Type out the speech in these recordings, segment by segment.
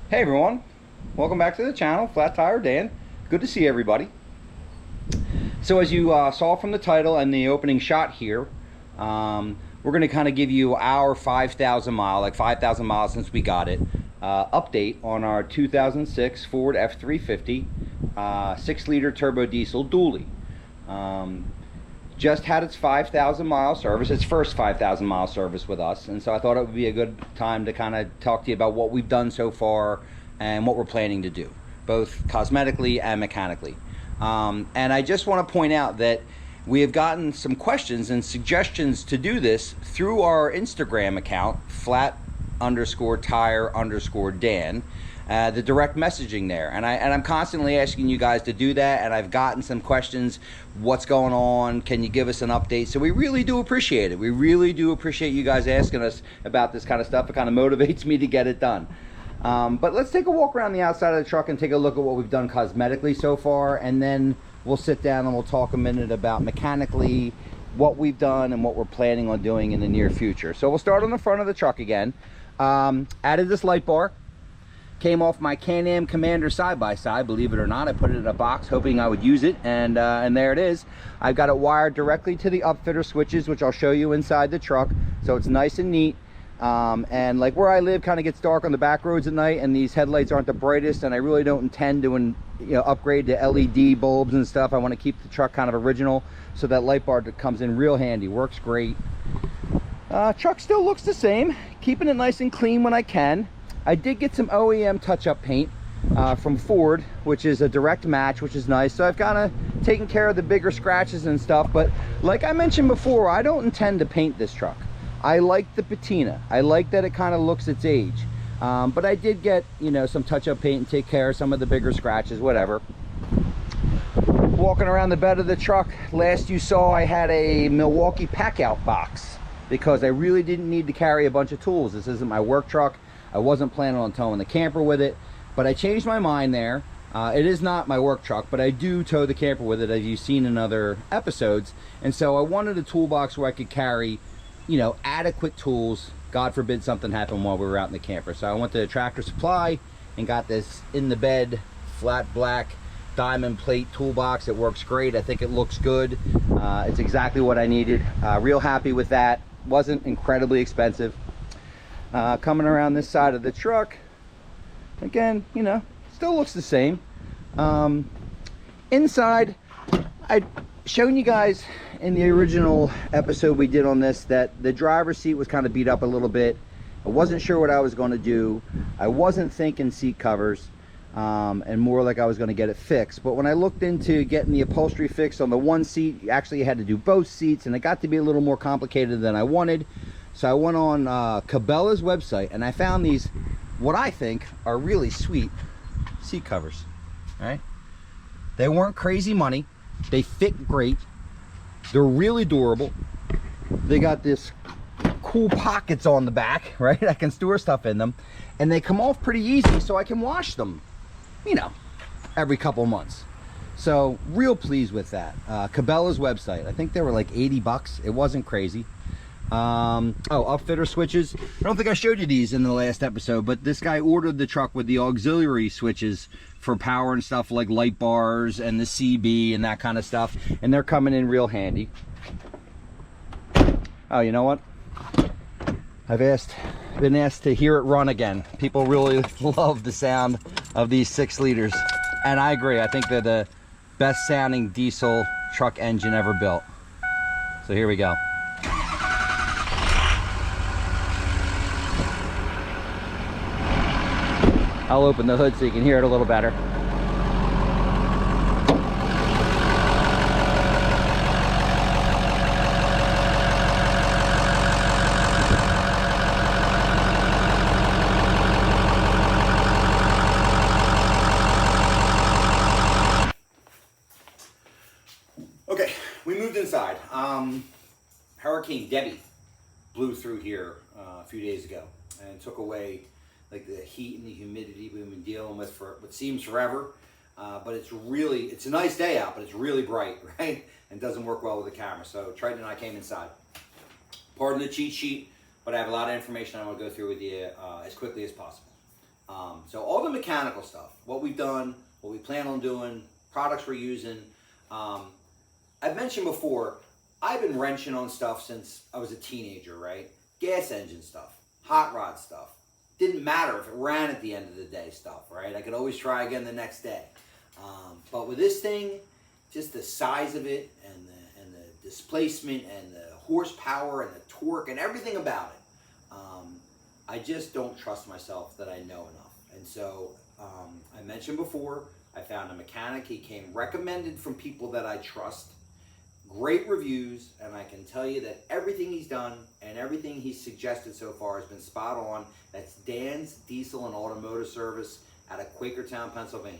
Hey everyone, welcome back to the channel, Flat Tire Dan. Good to see everybody. So as you saw from the title and the opening shot here, we're going to kind of give you our 5,000 mile, like 5,000 miles since we got it, update on our 2006 Ford F350 6-liter turbo diesel dually. Just had its 5,000 mile service, its first 5,000 mile service with us, and so I thought it would be a good time to kind of talk to you about what we've done so far and what we're planning to do, both cosmetically and mechanically. And I just want to point out that we have gotten some questions and suggestions to do this through our Instagram account, flat_tire_Dan. The direct messaging there, and I'm constantly asking you guys to do that, and I've gotten some questions. What's going on? Can you give us an update? So we really do appreciate it. We really do appreciate you guys asking us about this kind of stuff. It kind of motivates me to get it done. But let's take a walk around the outside of the truck and take a look at what we've done cosmetically so far, and then we'll sit down and we'll talk a minute about mechanically what we've done and what we're planning on doing in the near future. So we'll start on the front of the truck again. Added this light bar. Came off my Can-Am Commander side-by-side, believe it or not. I put it in a box hoping I would use it, and there it is. I've got it wired directly to the upfitter switches, which I'll show you inside the truck, so it's nice and neat. And like where I live kind of gets dark on the back roads at night, and these headlights aren't the brightest, and I really don't intend to upgrade to LED bulbs and stuff. I want to keep the truck kind of original, so that light bar comes in real handy. Works great. Truck still looks the same, keeping it nice and clean when I can. I did get some OEM touch-up paint from Ford, which is a direct match, which is nice. So I've kind of taken care of the bigger scratches and stuff. But like I mentioned before, I don't intend to paint this truck. I like the patina. I like that it kind of looks its age. But I did get, some touch-up paint and take care of some of the bigger scratches, whatever. Walking around the bed of the truck, last you saw I had a Milwaukee pack-out box because I really didn't need to carry a bunch of tools. This isn't my work truck. I wasn't planning on towing the camper with it, but I changed my mind there. It is not my work truck, but I do tow the camper with it, as you've seen in other episodes. And so I wanted a toolbox where I could carry, adequate tools. God forbid something happened while we were out in the camper. So I went to Tractor Supply and got this in the bed, flat black diamond plate toolbox. It works great. I think it looks good. It's exactly what I needed. Real happy with that. Wasn't incredibly expensive. Coming around this side of the truck, again, still looks the same. Inside, I'd shown you guys in the original episode we did on this that the driver's seat was kind of beat up a little bit. I wasn't sure what I was going to do. I wasn't thinking seat covers, and more like I was going to get it fixed. But when I looked into getting the upholstery fixed on the one seat, you actually had to do both seats, and it got to be a little more complicated than I wanted. So I went on Cabela's website and I found these, what I think are really sweet seat covers. Right? They weren't crazy money. They fit great. They're really durable. They got this cool pockets on the back, right? I can store stuff in them, and they come off pretty easy, so I can wash them, every couple months. So real pleased with that. Cabela's website. I think they were like 80 bucks. It wasn't crazy. Upfitter switches. I don't think I showed you these in the last episode, but this guy ordered the truck with the auxiliary switches for power and stuff, like light bars and the CB and that kind of stuff, and they're coming in real handy. Oh, you know what? I've been asked to hear it run again. People really love the sound of these 6 liters, and I agree. I think they're the best sounding diesel truck engine ever built. So here we go. I'll open the hood so you can hear it a little better. Okay, we moved inside. Hurricane Debbie blew through here a few days ago and took away like the heat and the humidity we've been dealing with for what seems forever. But it's a nice day out, but it's really bright, right? And doesn't work well with the camera. So Triton and I came inside. Pardon the cheat sheet. but I have a lot of information I want to go through with you as quickly as possible. So all the mechanical stuff, what we've done, what we plan on doing, products we're using. I've mentioned before, I've been wrenching on stuff since I was a teenager, right? Gas engine stuff, hot rod stuff. Didn't matter if it ran at the end of the day stuff, right? I could always try again the next day. But with this thing, just the size of it and the displacement and the horsepower and the torque and everything about it, I just don't trust myself that I know enough. And so I mentioned before, I found a mechanic. He came recommended from people that I trust. Great reviews, and I can tell you that everything he's done and everything he's suggested so far has been spot on. That's Dan's Diesel and Automotive Service out of Quakertown, Pennsylvania.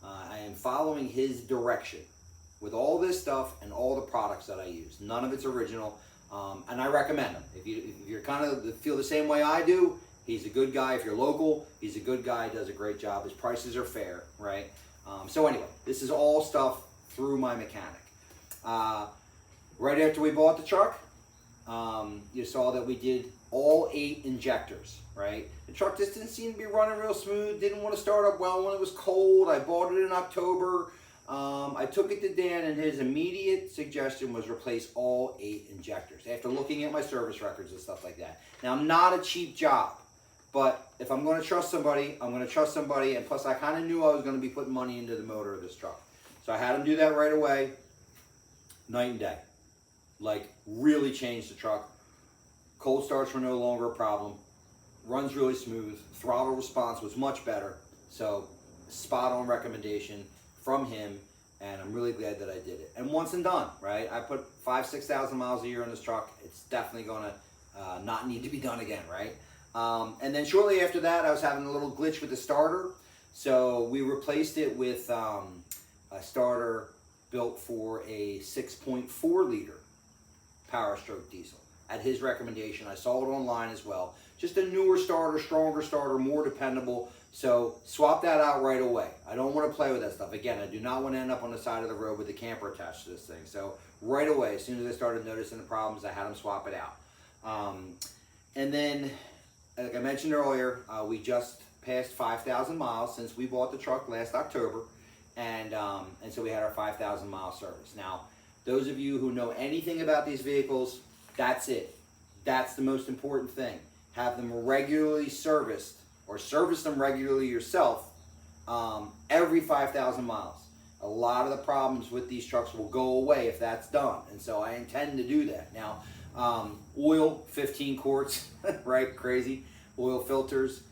I am following his direction with all this stuff and all the products that I use. None of it's original, and I recommend him. If you're kind of feel the same way I do, he's a good guy. If you're local, he's a good guy, does a great job. His prices are fair, right? So anyway, this is all stuff through my mechanic. Right after we bought the truck, you saw that we did all 8 injectors, right? The truck just didn't seem to be running real smooth, didn't want to start up well when it was cold. I bought it in October. I took it to Dan, and his immediate suggestion was replace all 8 injectors after looking at my service records and stuff like that. Now, I'm not a cheap job, but if I'm going to trust somebody, I'm going to trust somebody, and plus I kind of knew I was going to be putting money into the motor of this truck. So I had him do that right away. Night and day. Like, really changed the truck. Cold starts were no longer a problem. Runs really smooth. Throttle response was much better. So, spot on recommendation from him, and I'm really glad that I did it. And once and done, right? I put 5,000-6,000 miles a year on this truck. It's definitely going to not need to be done again, right? And then shortly after that, I was having a little glitch with the starter. So, we replaced it with a starter built for a 6.4 liter Powerstroke diesel. At his recommendation, I saw it online as well. Just a newer starter, stronger starter, more dependable. So swap that out right away. I don't want to play with that stuff. Again, I do not want to end up on the side of the road with the camper attached to this thing. So right away, as soon as I started noticing the problems, I had him swap it out. And then, like I mentioned earlier, we just passed 5,000 miles since we bought the truck last October. And so we had our 5,000 mile service. Now, those of you who know anything about these vehicles, that's it. That's the most important thing. Have them regularly serviced, or service them regularly yourself every 5,000 miles. A lot of the problems with these trucks will go away if that's done. And so I intend to do that. Now, oil, 15 quarts, right? Crazy. Oil filters,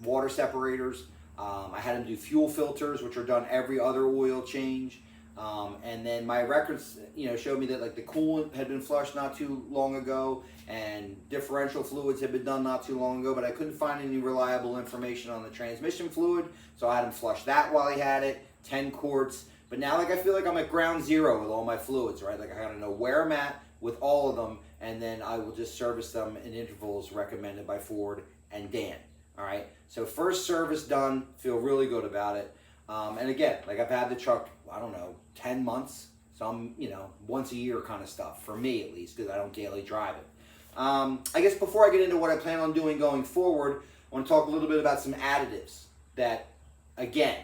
water separators. I had them do fuel filters, which are done every other oil change. And then my records, showed me that like the coolant had been flushed not too long ago, and differential fluids had been done not too long ago, but I couldn't find any reliable information on the transmission fluid, so I had him flush that while he had it, 10 quarts. But now, like, I feel like I'm at ground zero with all my fluids, right? Like, I gotta know where I'm at with all of them, and then I will just service them in intervals recommended by Ford and Dan. All right, so first service done, feel really good about it. And again, like, I've had the truck, I don't know, 10 months, some, once a year kind of stuff, for me at least, because I don't daily drive it. I guess before I get into what I plan on doing going forward, I want to talk a little bit about some additives that, again,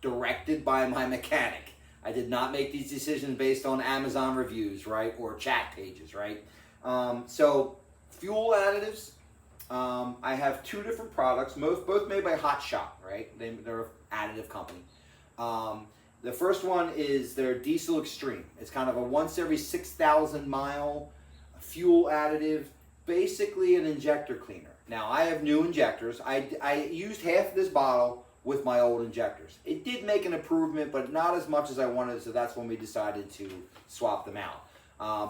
directed by my mechanic. I did not make these decisions based on Amazon reviews, right, or chat pages, right? So, fuel additives. I have 2 different products, both made by Hot Shot, right? They're an additive company. The first one is their Diesel Extreme. It's kind of a once every 6,000 mile fuel additive, basically an injector cleaner. Now, I have new injectors. I used half of this bottle with my old injectors. It did make an improvement, but not as much as I wanted, so that's when we decided to swap them out.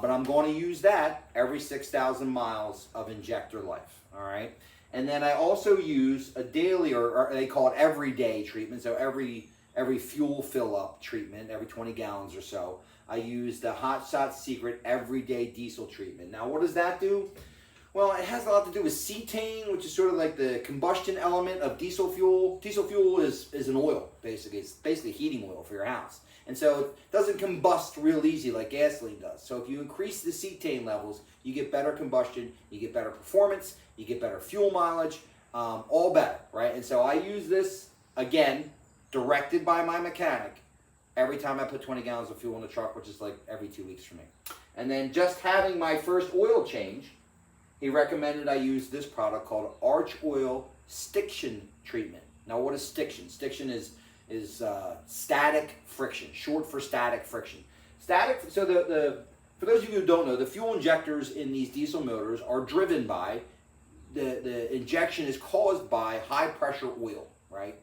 But I'm going to use that every 6,000 miles of injector life, all right? And then I also use a daily, or they call it everyday treatment, so every fuel fill-up treatment, every 20 gallons or so. I use the Hot Shot Secret Everyday Diesel Treatment. Now, what does that do? Well, it has a lot to do with cetane, which is sort of like the combustion element of diesel fuel. Diesel fuel is an oil, basically. It's basically heating oil for your house. And so it doesn't combust real easy like gasoline does. So if you increase the cetane levels, you get better combustion, you get better performance, you get better fuel mileage, all better, right? And so I use this, again, directed by my mechanic, every time I put 20 gallons of fuel in the truck, which is like every 2 weeks for me. And then just having my first oil change, he recommended I use this product called Arch Oil Stiction Treatment. Now, what is stiction? Stiction is static friction, short for static friction. Static. So for those of you who don't know, the fuel injectors in these diesel motors are driven by the injection is caused by high pressure oil, right?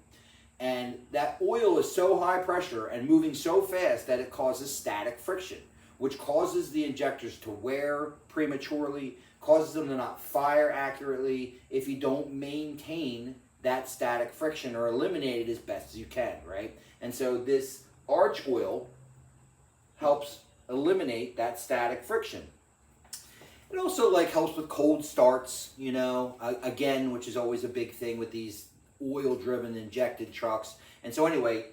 And that oil is so high pressure and moving so fast that it causes static friction, which causes the injectors to wear prematurely, causes them to not fire accurately if you don't maintain that static friction or eliminate it as best as you can, right? And so this Arch Oil helps eliminate that static friction. It also like helps with cold starts, you know, again, which is always a big thing with these oil-driven injected trucks. And so anyway,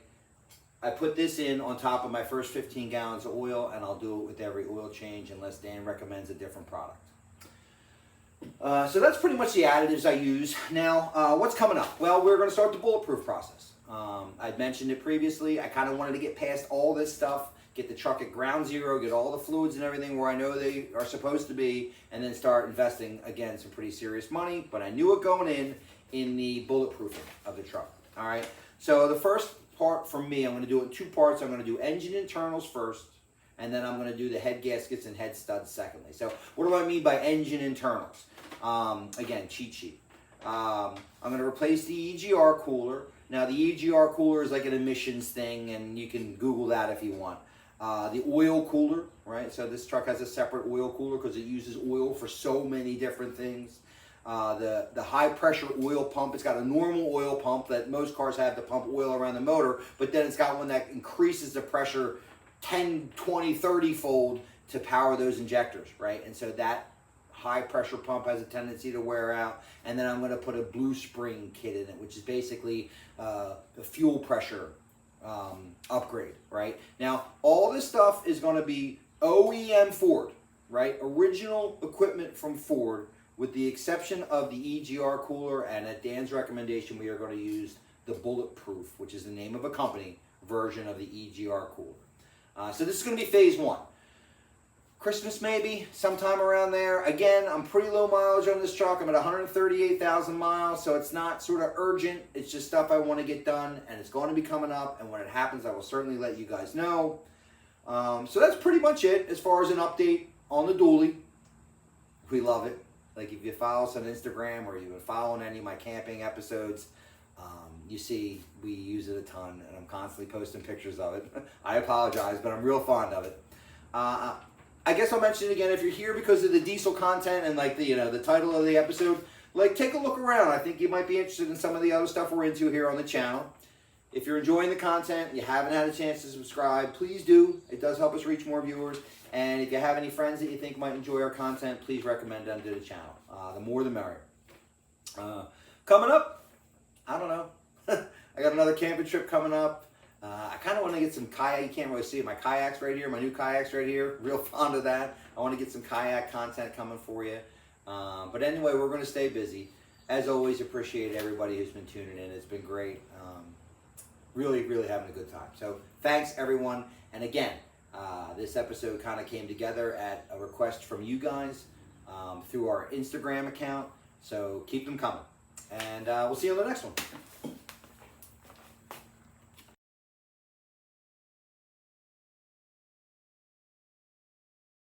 I put this in on top of my first 15 gallons of oil, and I'll do it with every oil change unless Dan recommends a different product. So that's pretty much the additives I use. Now, what's coming up? Well, we're going to start the bulletproof process. I'd mentioned it previously. I kind of wanted to get past all this stuff, get the truck at ground zero, get all the fluids and everything where I know they are supposed to be, and then start investing, again, some pretty serious money. But I knew it going in the bulletproofing of the truck. All right. So the first part for me, I'm going to do it in 2 parts. I'm going to do engine internals first, and then I'm going to do the head gaskets and head studs secondly. So what do I mean by engine internals? Again, cheat sheet. I'm going to replace the EGR cooler. Now, the EGR cooler is like an emissions thing, and you can Google that if you want. The oil cooler, right? So this truck has a separate oil cooler because it uses oil for so many different things. The high pressure oil pump, it's got a normal oil pump that most cars have to pump oil around the motor, but then it's got one that increases the pressure 10, 20, 30 fold to power those injectors, right? And so that high pressure pump has a tendency to wear out. And then I'm going to put a blue spring kit in it, which is basically the fuel pressure upgrade, right? Now, all this stuff is going to be OEM Ford, right? Original equipment from Ford, with the exception of the EGR cooler, and at Dan's recommendation, we are going to use the Bulletproof, which is the name of a company, version of the EGR cooler. So this is going to be phase 1. Christmas maybe, sometime around there. Again, I'm pretty low mileage on this truck. I'm at 138,000 miles, so it's not sort of urgent. It's just stuff I want to get done, and it's going to be coming up, and when it happens, I will certainly let you guys know. So that's pretty much it as far as an update on the dually. We love it. Like if you follow us on Instagram or you've been following any of my camping episodes, you see we use it a ton, and I'm constantly posting pictures of it. I apologize, but I'm real fond of it. I guess I'll mention it again. If you're here because of the diesel content and like the title of the episode, like take a look around. I think you might be interested in some of the other stuff we're into here on the channel. If you're enjoying the content, you haven't had a chance to subscribe, please do. It does help us reach more viewers. And if you have any friends that you think might enjoy our content, please recommend them to the channel. The more the merrier. Coming up, I don't know. I got another camping trip coming up. I kind of want to get some kayak. You can't really see it. My kayaks right here, my new kayaks right here. Real fond of that. I want to get some kayak content coming for you. But anyway, we're going to stay busy. As always, appreciate everybody who's been tuning in. It's been great. Really, really having a good time. So thanks, everyone. And again, this episode kind of came together at a request from you guys through our Instagram account. So keep them coming. And we'll see you on the next one.